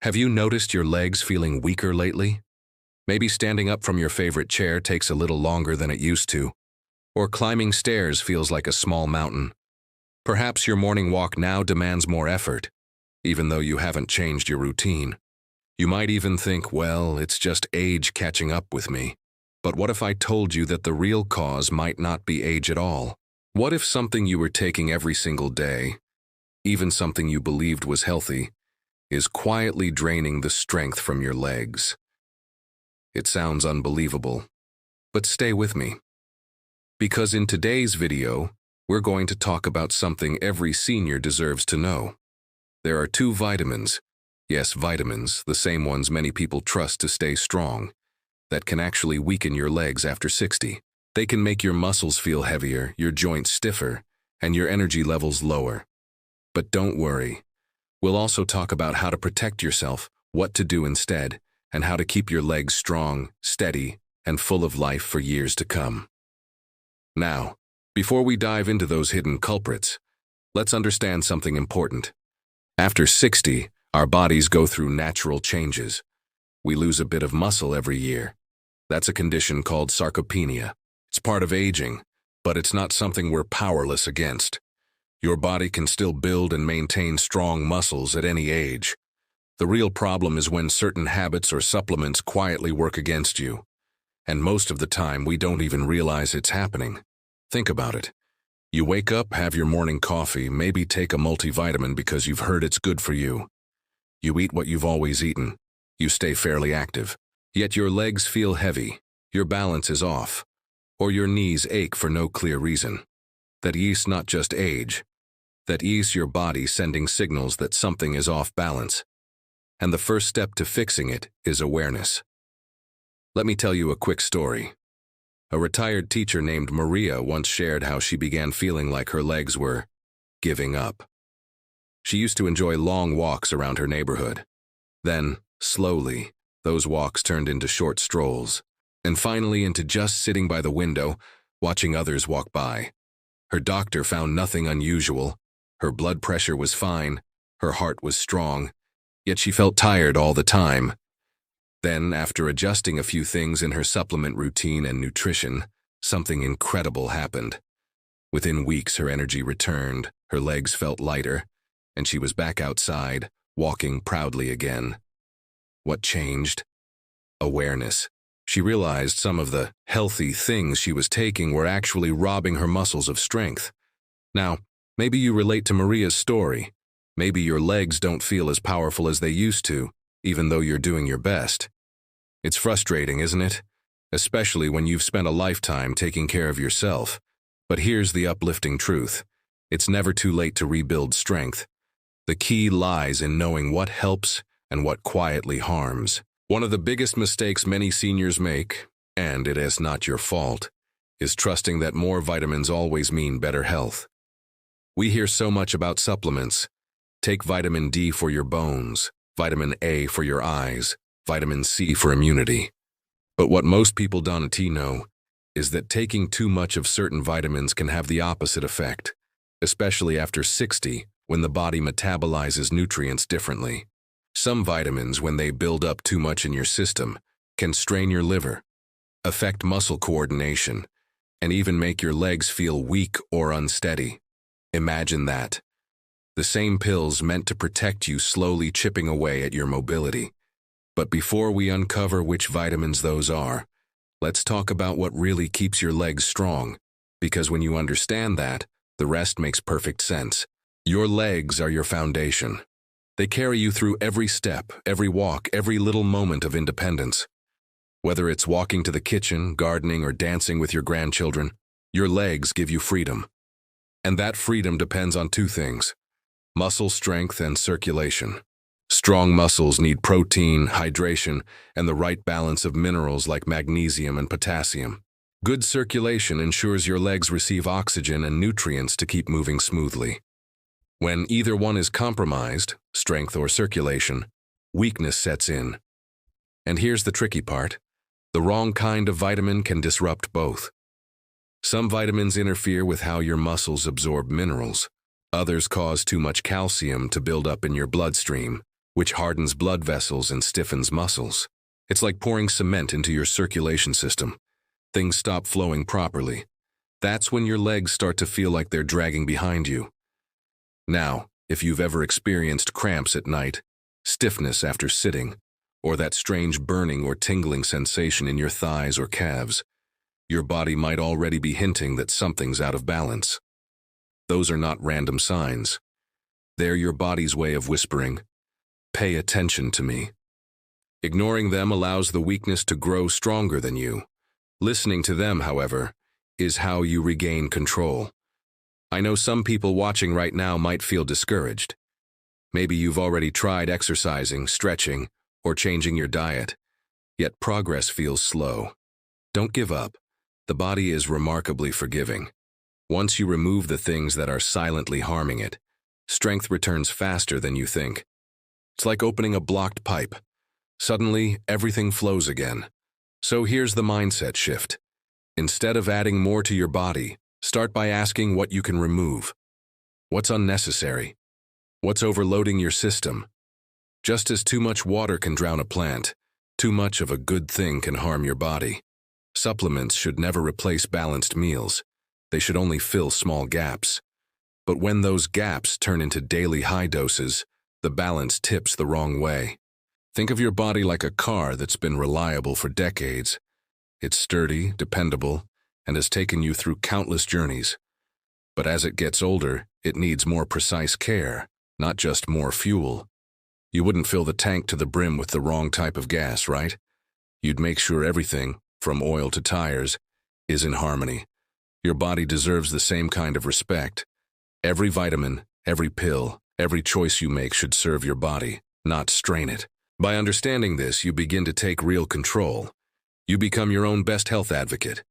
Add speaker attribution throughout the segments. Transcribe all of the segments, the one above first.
Speaker 1: Have you noticed your legs feeling weaker lately? Maybe standing up from your favorite chair takes a little longer than it used to, or climbing stairs feels like a small mountain. Perhaps your morning walk now demands more effort, even though you haven't changed your routine. You might even think, well, it's just age catching up with me. But what if I told you that the real cause might not be age at all? What if something you were taking every single day, even something you believed was healthy, is quietly draining the strength from your legs? It sounds unbelievable, but stay with me. Because in today's video, we're going to talk about something every senior deserves to know. There are two vitamins, yes, vitamins, the same ones many people trust to stay strong, that can actually weaken your legs after 60. They can make your muscles feel heavier, your joints stiffer, and your energy levels lower. But don't worry. We'll also talk about how to protect yourself, what to do instead, and how to keep your legs strong, steady, and full of life for years to come. Now, before we dive into those hidden culprits, let's understand something important. After 60, our bodies go through natural changes. We lose a bit of muscle every year. That's a condition called sarcopenia. It's part of aging, but it's not something we're powerless against. Your body can still build and maintain strong muscles at any age. The real problem is when certain habits or supplements quietly work against you. And most of the time, we don't even realize it's happening. Think about it. You wake up, have your morning coffee, maybe take a multivitamin because you've heard it's good for you. You eat what you've always eaten. You stay fairly active. Yet your legs feel heavy, your balance is off, or your knees ache for no clear reason. That is not just age. That is your body sending signals that something is off balance. And the first step to fixing it is awareness. Let me tell you a quick story. A retired teacher named Maria once shared how she began feeling like her legs were giving up. She used to enjoy long walks around her neighborhood. Then, slowly, those walks turned into short strolls, and finally into just sitting by the window, watching others walk by. Her doctor found nothing unusual. Her blood pressure was fine, her heart was strong, yet she felt tired all the time. Then, after adjusting a few things in her supplement routine and nutrition, something incredible happened. Within weeks, her energy returned, her legs felt lighter, and she was back outside, walking proudly again. What changed? Awareness. She realized some of the healthy things she was taking were actually robbing her muscles of strength. Now, maybe you relate to Maria's story. Maybe your legs don't feel as powerful as they used to, even though you're doing your best. It's frustrating, isn't it? Especially when you've spent a lifetime taking care of yourself. But here's the uplifting truth. It's never too late to rebuild strength. The key lies in knowing what helps and what quietly harms. One of the biggest mistakes many seniors make, and it is not your fault, is trusting that more vitamins always mean better health. We hear so much about supplements. Take vitamin D for your bones, vitamin A for your eyes, vitamin C for immunity. But what most people don't know is that taking too much of certain vitamins can have the opposite effect, especially after 60, when the body metabolizes nutrients differently. Some vitamins, when they build up too much in your system, can strain your liver, affect muscle coordination, and even make your legs feel weak or unsteady. Imagine that. The same pills meant to protect you slowly chipping away at your mobility. But before we uncover which vitamins those are, let's talk about what really keeps your legs strong, because when you understand that, the rest makes perfect sense. Your legs are your foundation. They carry you through every step, every walk, every little moment of independence. Whether it's walking to the kitchen, gardening, or dancing with your grandchildren, your legs give you freedom. And that freedom depends on two things: muscle strength and circulation. Strong muscles need protein, hydration, and the right balance of minerals like magnesium and potassium. Good circulation ensures your legs receive oxygen and nutrients to keep moving smoothly. When either one is compromised, strength or circulation, weakness sets in. And here's the tricky part. The wrong kind of vitamin can disrupt both. Some vitamins interfere with how your muscles absorb minerals. Others cause too much calcium to build up in your bloodstream, which hardens blood vessels and stiffens muscles. It's like pouring cement into your circulation system. Things stop flowing properly. That's when your legs start to feel like they're dragging behind you. Now, if you've ever experienced cramps at night, stiffness after sitting, or that strange burning or tingling sensation in your thighs or calves, your body might already be hinting that something's out of balance. Those are not random signs. They're your body's way of whispering, "Pay attention to me." Ignoring them allows the weakness to grow stronger than you. Listening to them, however, is how you regain control. I know some people watching right now might feel discouraged. Maybe you've already tried exercising, stretching, or changing your diet, yet progress feels slow. Don't give up. The body is remarkably forgiving. Once you remove the things that are silently harming it, strength returns faster than you think. It's like opening a blocked pipe. Suddenly, everything flows again. So here's the mindset shift. Instead of adding more to your body, start by asking what you can remove. What's unnecessary? What's overloading your system? Just as too much water can drown a plant, too much of a good thing can harm your body. Supplements should never replace balanced meals. They should only fill small gaps. But when those gaps turn into daily high doses, the balance tips the wrong way. Think of your body like a car that's been reliable for decades. It's sturdy, dependable, and has taken you through countless journeys. But as it gets older, it needs more precise care, not just more fuel. You wouldn't fill the tank to the brim with the wrong type of gas, right? You'd make sure everything, from oil to tires, is in harmony. Your body deserves the same kind of respect. Every vitamin, every pill, every choice you make should serve your body, not strain it. By understanding this, you begin to take real control. You become your own best health advocate.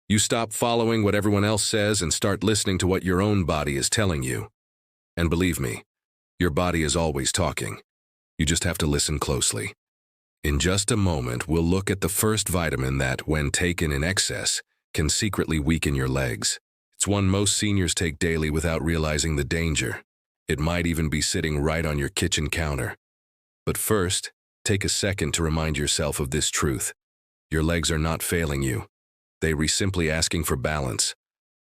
Speaker 1: You stop following what everyone else says and start listening to what your own body is telling you. And believe me, your body is always talking. You just have to listen closely. In just a moment, we'll look at the first vitamin that, when taken in excess, can secretly weaken your legs. It's one most seniors take daily without realizing the danger. It might even be sitting right on your kitchen counter. But first, take a second to remind yourself of this truth. Your legs are not failing you. They're simply asking for balance.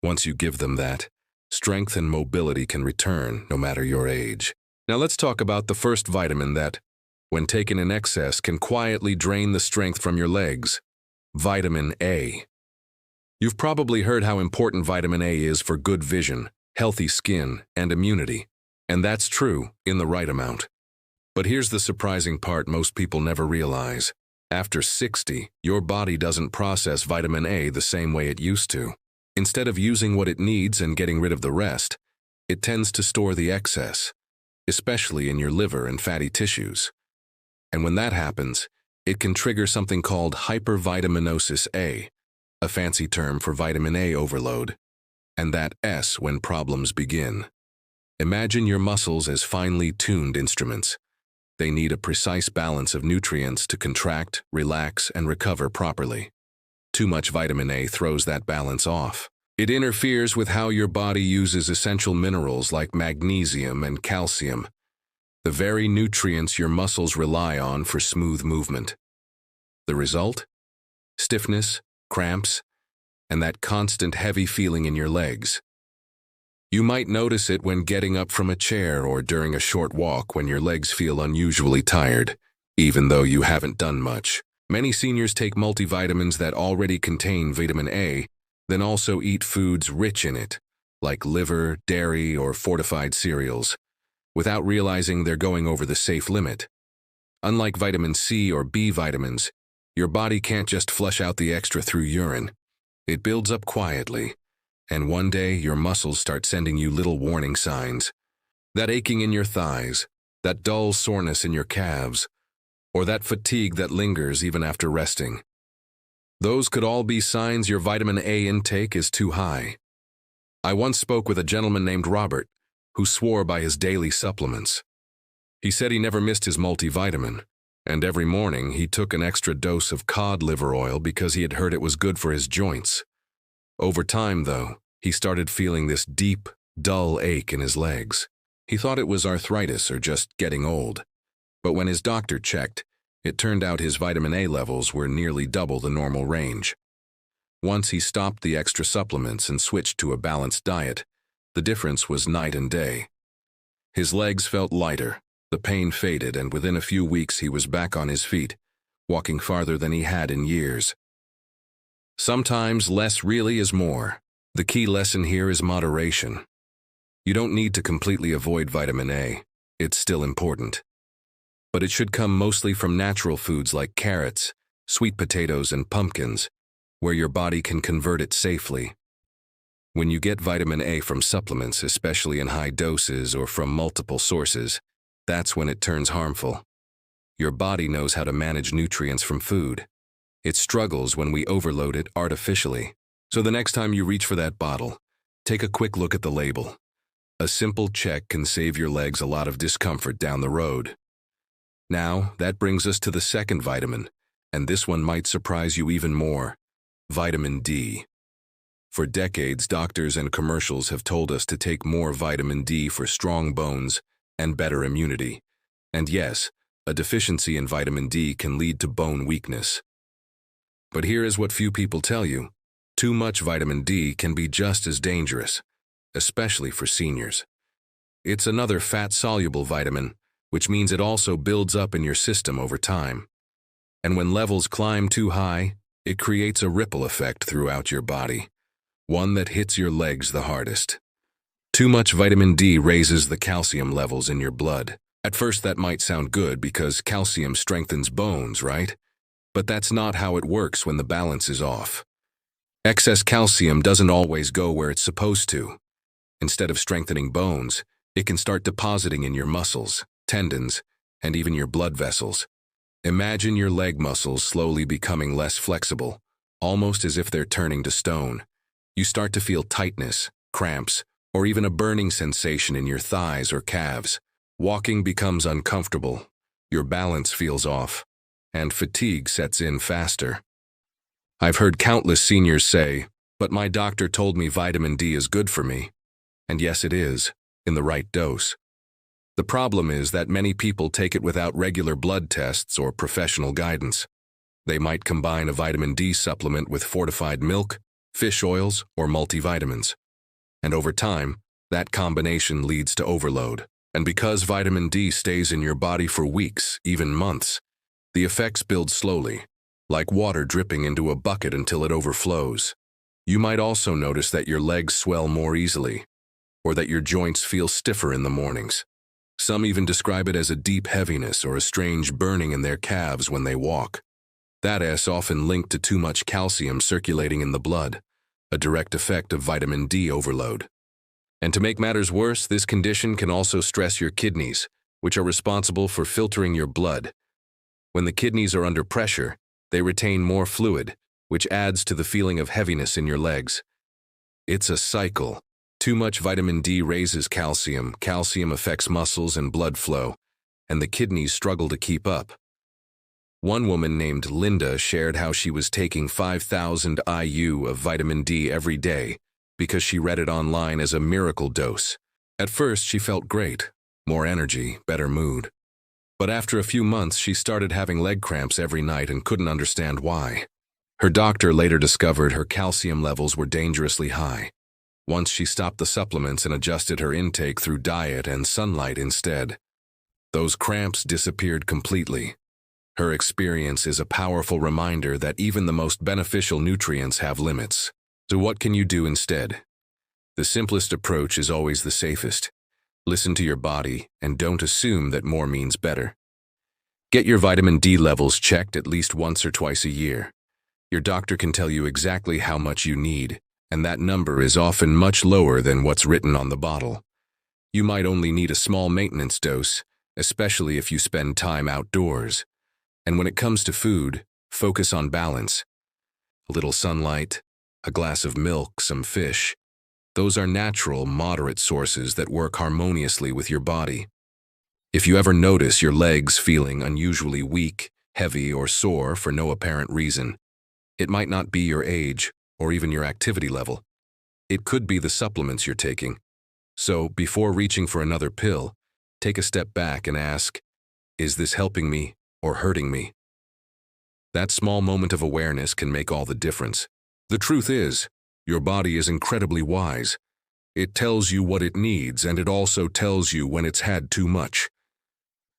Speaker 1: Once you give them that, strength and mobility can return no matter your age. Now let's talk about the first vitamin that, when taken in excess, can quietly drain the strength from your legs. Vitamin A. You've probably heard how important vitamin A is for good vision, healthy skin, and immunity. And that's true in the right amount. But here's the surprising part most people never realize. After 60, your body doesn't process vitamin A the same way it used to. Instead of using what it needs and getting rid of the rest, it tends to store the excess, especially in your liver and fatty tissues. And when that happens, it can trigger something called hypervitaminosis A, a fancy term for vitamin A overload, and that S when problems begin. Imagine your muscles as finely tuned instruments. They need a precise balance of nutrients to contract, relax, and recover properly. Too much vitamin A throws that balance off. It interferes with how your body uses essential minerals like magnesium and calcium, the very nutrients your muscles rely on for smooth movement. The result? Stiffness, cramps, and that constant heavy feeling in your legs. You might notice it when getting up from a chair or during a short walk when your legs feel unusually tired, even though you haven't done much. Many seniors take multivitamins that already contain vitamin A, then also eat foods rich in it, like liver, dairy, or fortified cereals, without realizing they're going over the safe limit. Unlike vitamin C or B vitamins, your body can't just flush out the extra through urine. It builds up quietly, and one day your muscles start sending you little warning signs. That aching in your thighs, that dull soreness in your calves, or that fatigue that lingers even after resting. Those could all be signs your vitamin A intake is too high. I once spoke with a gentleman named Robert, who swore by his daily supplements. He said he never missed his multivitamin, and every morning he took an extra dose of cod liver oil because he had heard it was good for his joints. Over time, though, he started feeling this deep, dull ache in his legs. He thought it was arthritis or just getting old. But when his doctor checked, it turned out his vitamin A levels were nearly double the normal range. Once he stopped the extra supplements and switched to a balanced diet, the difference was night and day. His legs felt lighter, the pain faded, and within a few weeks he was back on his feet, walking farther than he had in years. Sometimes less really is more. The key lesson here is moderation. You don't need to completely avoid vitamin A. It's still important. But it should come mostly from natural foods like carrots, sweet potatoes, and pumpkins, where your body can convert it safely. When you get vitamin A from supplements, especially in high doses or from multiple sources, that's when it turns harmful. Your body knows how to manage nutrients from food. It struggles when we overload it artificially. So the next time you reach for that bottle, take a quick look at the label. A simple check can save your legs a lot of discomfort down the road. Now, that brings us to the second vitamin, and this one might surprise you even more: vitamin D. For decades, doctors and commercials have told us to take more vitamin D for strong bones and better immunity. And yes, a deficiency in vitamin D can lead to bone weakness. But here is what few people tell you: too much vitamin D can be just as dangerous, especially for seniors. It's another fat-soluble vitamin, which means it also builds up in your system over time. And when levels climb too high, it creates a ripple effect throughout your body, one that hits your legs the hardest. Too much vitamin D raises the calcium levels in your blood. At first that might sound good because calcium strengthens bones, right? But that's not how it works when the balance is off. Excess calcium doesn't always go where it's supposed to. Instead of strengthening bones, it can start depositing in your muscles, tendons, and even your blood vessels. Imagine your leg muscles slowly becoming less flexible, almost as if they're turning to stone. You start to feel tightness, cramps, or even a burning sensation in your thighs or calves. Walking becomes uncomfortable, your balance feels off, and fatigue sets in faster. I've heard countless seniors say, "But my doctor told me vitamin D is good for me." And yes, it is, in the right dose. The problem is that many people take it without regular blood tests or professional guidance. They might combine a vitamin D supplement with fortified milk, fish oils, or multivitamins. And over time, that combination leads to overload. And because vitamin D stays in your body for weeks, even months, the effects build slowly, like water dripping into a bucket until it overflows. You might also notice that your legs swell more easily, or that your joints feel stiffer in the mornings. Some even describe it as a deep heaviness or a strange burning in their calves when they walk. That is often linked to too much calcium circulating in the blood, a direct effect of vitamin D overload. And to make matters worse, this condition can also stress your kidneys, which are responsible for filtering your blood. When the kidneys are under pressure, they retain more fluid, which adds to the feeling of heaviness in your legs. It's a cycle. Too much vitamin D raises calcium, calcium affects muscles and blood flow, and the kidneys struggle to keep up. One woman named Linda shared how she was taking 5,000 IU of vitamin D every day because she read it online as a miracle dose. At first, she felt great, more energy, better mood. But after a few months, she started having leg cramps every night and couldn't understand why. Her doctor later discovered her calcium levels were dangerously high. Once she stopped the supplements and adjusted her intake through diet and sunlight instead, those cramps disappeared completely. Her experience is a powerful reminder that even the most beneficial nutrients have limits. So what can you do instead? The simplest approach is always the safest. Listen to your body and don't assume that more means better. Get your vitamin D levels checked at least once or twice a year. Your doctor can tell you exactly how much you need, and that number is often much lower than what's written on the bottle. You might only need a small maintenance dose, especially if you spend time outdoors. And when it comes to food, focus on balance. A little sunlight, a glass of milk, some fish. Those are natural, moderate sources that work harmoniously with your body. If you ever notice your legs feeling unusually weak, heavy, or sore for no apparent reason, it might not be your age or even your activity level. It could be the supplements you're taking. So, before reaching for another pill, take a step back and ask, Is this helping me or hurting me? That small moment of awareness can make all the difference. The truth is, your body is incredibly wise. It tells you what it needs, and it also tells you when it's had too much.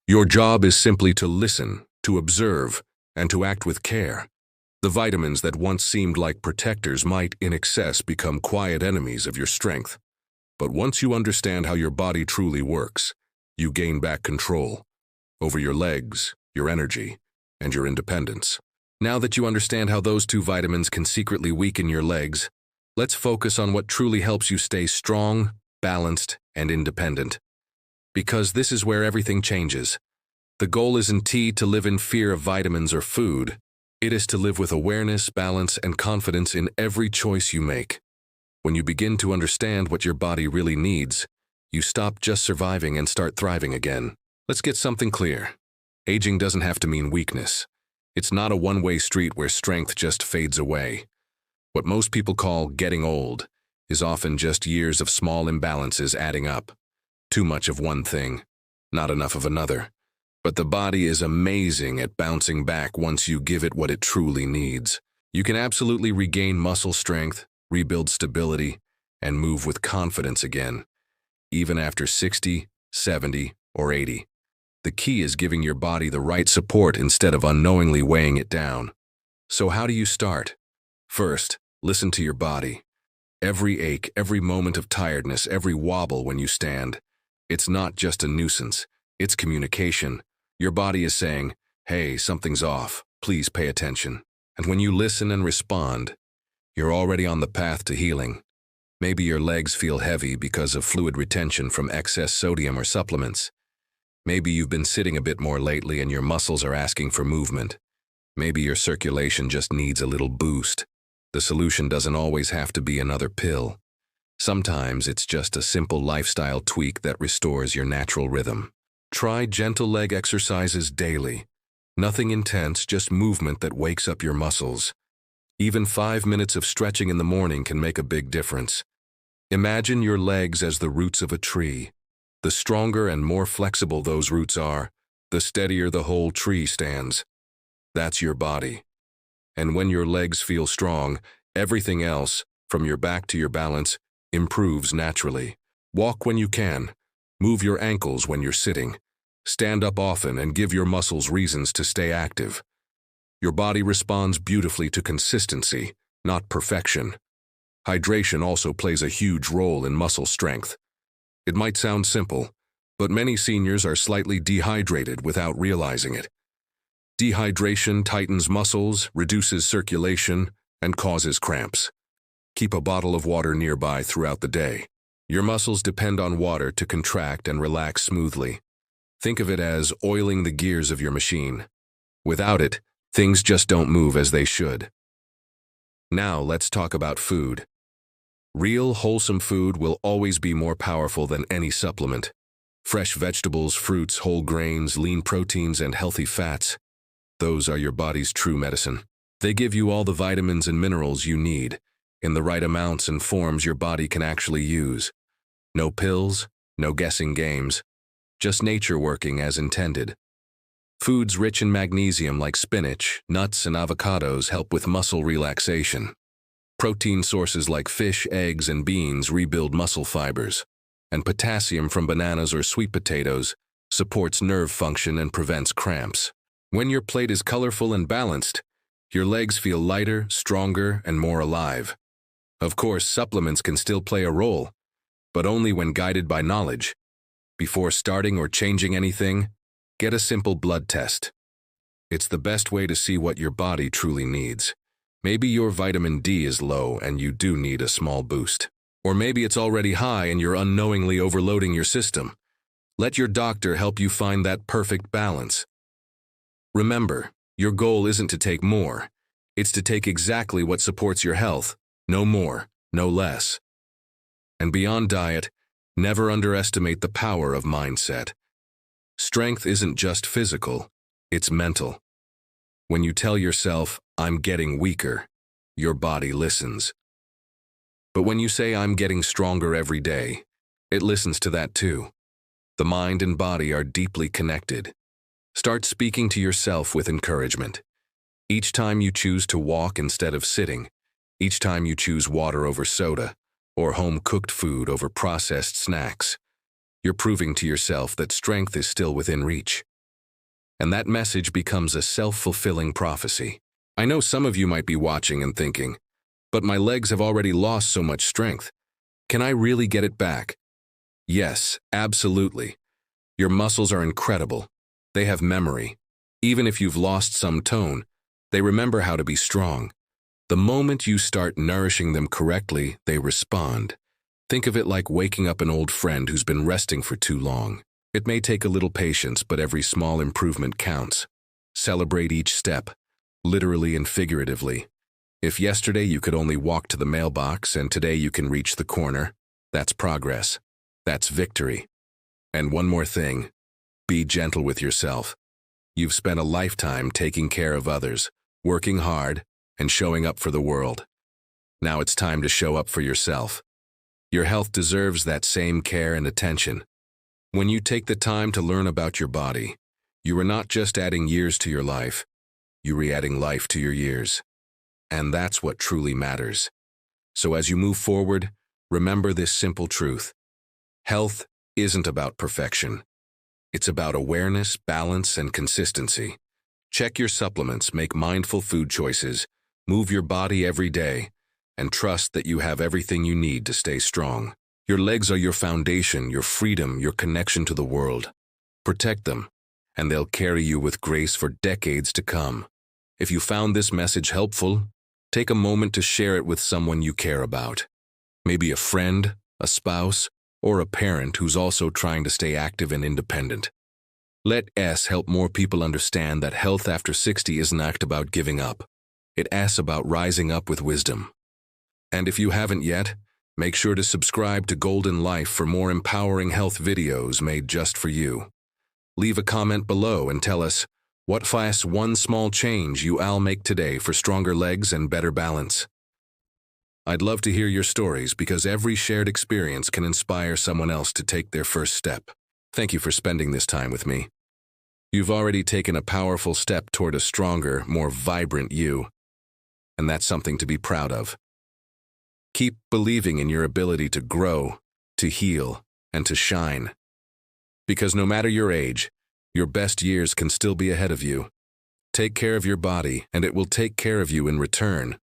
Speaker 1: Your job is simply to listen, to observe, and to act with care. The vitamins that once seemed like protectors might, in excess, become quiet enemies of your strength. But once you understand how your body truly works, you gain back control over your legs, your energy, and your independence. Now that you understand how those two vitamins can secretly weaken your legs, let's focus on what truly helps you stay strong, balanced, and independent. Because this is where everything changes. The goal isn't to live in fear of vitamins or food. It is to live with awareness, balance, and confidence in every choice you make. When you begin to understand what your body really needs, you stop just surviving and start thriving again. Let's get something clear. Aging doesn't have to mean weakness. It's not a one-way street where strength just fades away. What most people call getting old is often just years of small imbalances adding up. Too much of one thing, not enough of another. But the body is amazing at bouncing back once you give it what it truly needs. You can absolutely regain muscle strength, rebuild stability, and move with confidence again, even after 60, 70, or 80. The key is giving your body the right support instead of unknowingly weighing it down. So how do you start? First, listen to your body. Every ache, every moment of tiredness, every wobble when you stand, it's not just a nuisance, it's communication. Your body is saying, hey, something's off, please pay attention. And when you listen and respond, you're already on the path to healing. Maybe your legs feel heavy because of fluid retention from excess sodium or supplements. Maybe you've been sitting a bit more lately and your muscles are asking for movement. Maybe your circulation just needs a little boost. The solution doesn't always have to be another pill. Sometimes it's just a simple lifestyle tweak that restores your natural rhythm. Try gentle leg exercises daily. Nothing intense, just movement that wakes up your muscles. Even 5 minutes of stretching in the morning can make a big difference. Imagine your legs as the roots of a tree. The stronger and more flexible those roots are, the steadier the whole tree stands. That's your body. And when your legs feel strong, everything else, from your back to your balance, improves naturally. Walk when you can. Move your ankles when you're sitting. Stand up often and give your muscles reasons to stay active. Your body responds beautifully to consistency, not perfection. Hydration also plays a huge role in muscle strength. It might sound simple, but many seniors are slightly dehydrated without realizing it. Dehydration tightens muscles, reduces circulation, and causes cramps. Keep a bottle of water nearby throughout the day. Your muscles depend on water to contract and relax smoothly. Think of it as oiling the gears of your machine. Without it, things just don't move as they should. Now let's talk about food. Real, wholesome food will always be more powerful than any supplement. Fresh vegetables, fruits, whole grains, lean proteins, and healthy fats. Those are your body's true medicine. They give you all the vitamins and minerals you need, in the right amounts and forms your body can actually use. No pills, no guessing games, just nature working as intended. Foods rich in magnesium like spinach, nuts, and avocados help with muscle relaxation. Protein sources like fish, eggs, and beans rebuild muscle fibers. And potassium from bananas or sweet potatoes supports nerve function and prevents cramps. When your plate is colorful and balanced, your legs feel lighter, stronger, and more alive. Of course, supplements can still play a role, but only when guided by knowledge. Before starting or changing anything, get a simple blood test. It's the best way to see what your body truly needs. Maybe your vitamin D is low and you do need a small boost. Or maybe it's already high and you're unknowingly overloading your system. Let your doctor help you find that perfect balance. Remember, your goal isn't to take more. It's to take exactly what supports your health, no more, no less. And beyond diet, never underestimate the power of mindset. Strength isn't just physical, it's mental. When you tell yourself, I'm getting weaker, your body listens. But when you say, I'm getting stronger every day, it listens to that too. The mind and body are deeply connected. Start speaking to yourself with encouragement. Each time you choose to walk instead of sitting, each time you choose water over soda, or home-cooked food over processed snacks, you're proving to yourself that strength is still within reach. And that message becomes a self-fulfilling prophecy. I know some of you might be watching and thinking, but my legs have already lost so much strength. Can I really get it back? Yes, absolutely. Your muscles are incredible. They have memory. Even if you've lost some tone, they remember how to be strong. The moment you start nourishing them correctly, they respond. Think of it like waking up an old friend who's been resting for too long. It may take a little patience, but every small improvement counts. Celebrate each step, literally and figuratively. If yesterday you could only walk to the mailbox and today you can reach the corner, that's progress. That's victory. And one more thing, be gentle with yourself. You've spent a lifetime taking care of others, working hard, and showing up for the world. Now it's time to show up for yourself. Your health deserves that same care and attention. When you take the time to learn about your body, you are not just adding years to your life, you are adding life to your years. And that's what truly matters. So as you move forward, remember this simple truth. Health isn't about perfection. It's about awareness, balance, and consistency. Check your supplements, make mindful food choices, move your body every day, and trust that you have everything you need to stay strong. Your legs are your foundation, your freedom, your connection to the world. Protect them, and they'll carry you with grace for decades to come. If you found this message helpful, take a moment to share it with someone you care about. Maybe a friend, a spouse, or a parent who's also trying to stay active and independent. Let us help more people understand that health after 60 isn't about giving up. It's about rising up with wisdom. And if you haven't yet, make sure to subscribe to Golden Life for more empowering health videos made just for you. Leave a comment below and tell us what one small change you'll make today for stronger legs and better balance. I'd love to hear your stories because every shared experience can inspire someone else to take their first step. Thank you for spending this time with me. You've already taken a powerful step toward a stronger, more vibrant you, and that's something to be proud of. Keep believing in your ability to grow, to heal, and to shine. Because no matter your age, your best years can still be ahead of you. Take care of your body, and it will take care of you in return.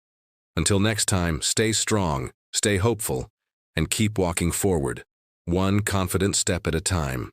Speaker 1: Until next time, stay strong, stay hopeful, and keep walking forward, one confident step at a time.